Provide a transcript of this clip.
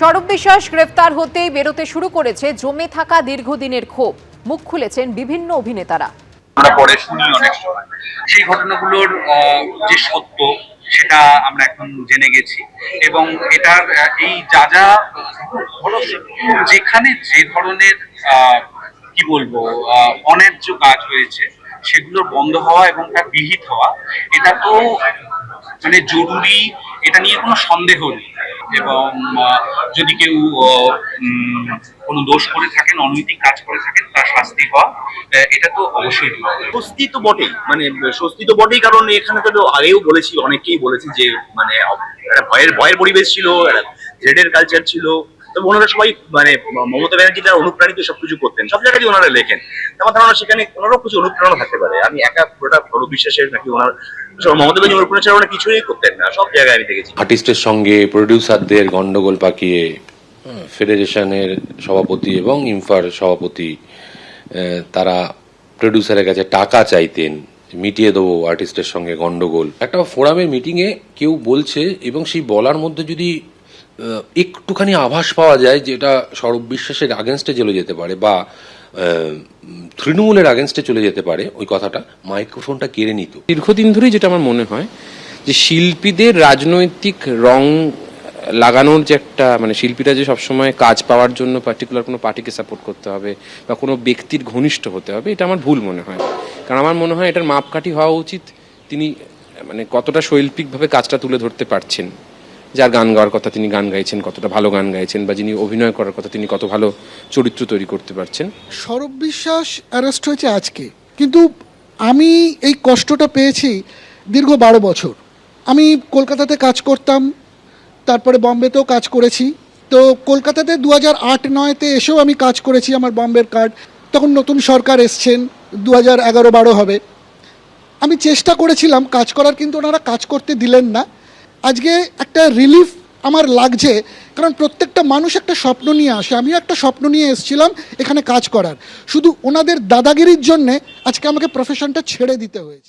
সৌরভ বিশ্বাস গ্রেফতার হতেই বেরোতে শুরু করেছে জমে থাকা দীর্ঘদিনের ক্ষোভ। মুখ খুলেছেন বিভিন্ন অভিনেতারা। আমরা পরে শুনি অনেক সময় সেই ঘটনাগুলোর যে সত্য সেটা আমরা এখন জেনে গেছি এবং এটার এই যা যা যেখানে যে ধরনের কি বলবো অন্যায্য কাজ হয়েছে সেগুলোর বন্ধ হওয়া এবং তার বিহিত হওয়া এটা তো মানে জরুরি, এটা নিয়ে কোনো সন্দেহ নেই। এবং যদি কেউ কোনো দোষ করে থাকেন, অনৈতিক কাজ করে থাকেন, তার শাস্তি হওয়া এটা তো অবশ্যই স্বস্তি তো বটেই, মানে স্বস্তি তো বটেই, কারণ এখানে তো আগেও বলেছি, অনেকেই বলেছি যে মানে একটা ভয়ের পরিবেশ ছিল, একটা থ্রেডের কালচার ছিল। তবে ওনারা সবাই মানে মমতা ব্যানার্জি যারা অনুপ্রাণিত সবকিছু করতেন, সব জায়গায় ওনারা লেখেন, আমার ধারণা সেখানে ওনারও কিছু অনুপ্রেরণা থাকতে পারে। আমি একা পুরোটা সৌরভ বিশ্বাসের নাকি ওনার মমতা ব্যানার্জি অনুপ্রেরণা ছাড়া ওনারা কিছুই করতেন না, সব জায়গায় আমি দেখেছি। আর্টিস্টের সঙ্গে প্রডিউসারদের গন্ডগোল পাকিয়ে ফেডারেশনের সভাপতি এবং ইমফার সভাপতি তারা প্রডিউসারের কাছে টাকা চাইতেন, মিটিয়ে দেবো আর্টিস্টের সঙ্গে গন্ডগোল। একটা ফোরামের মিটিংয়ে কেউ বলছে এবং সেই বলার মধ্যে যদি একটুখানি আভাস পাওয়া যায় যে এটা সৌরভ বিশ্বাসের আগেনস্টে চলে যেতে পারে বা তৃণমূলের আগেনস্টে চলে যেতে পারে, ওই কথাটা মাইক্রোফোনটা কেড়ে নিত। দীর্ঘদিন ধরেই যেটা আমার মনে হয় যে শিল্পীদের রাজনৈতিক রং লাগানোর যে একটা মানে শিল্পীরা যে সবসময় কাজ পাওয়ার জন্য পার্টিকুলার কোনো পার্টিকে সাপোর্ট করতে হবে বা কোনো ব্যক্তির ঘনিষ্ঠ হতে হবে, এটা আমার ভুল মনে হয়। কারণ আমার মনে হয় এটার মাপকাঠি হওয়া উচিত তিনি মানে কতটা শৈল্পিকভাবে কাজটা তুলে ধরতে পারছেন, যার গান গাওয়ার কথা তিনি গান গাইছেন, কতটা ভালো গান গাইছেন, বা যিনি অভিনয় করার কথা তিনি কত ভালো চরিত্র তৈরি করতে পারছেন। সৌরভ বিশ্বাস অ্যারেস্ট হয়েছে আজকে, কিন্তু আমি এই কষ্টটা পেয়েছি দীর্ঘ 12 বছর। আমি কলকাতাতে কাজ করতাম, তারপরে বম্বেতেও কাজ করেছি। তো কলকাতাতে 2008-9-তে এসেও আমি কাজ করেছি, আমার বম্বের কার্ড। তখন নতুন সরকার এসছেন, 2011-12 হবে। আমি চেষ্টা করেছিলাম কাজ করার, কিন্তু ওনারা কাজ করতে দিলেন না। আজকে একটা রিলিফ আমার লাগছে, কারণ প্রত্যেকটা মানুষ একটা স্বপ্ন নিয়ে আসে। আমিও একটা স্বপ্ন নিয়ে এসেছিলাম এখানে কাজ করার, শুধু ওনাদের দাদাগিরির জন্যে আজকে আমাকে প্রফেশনটা ছেড়ে দিতে হয়েছে।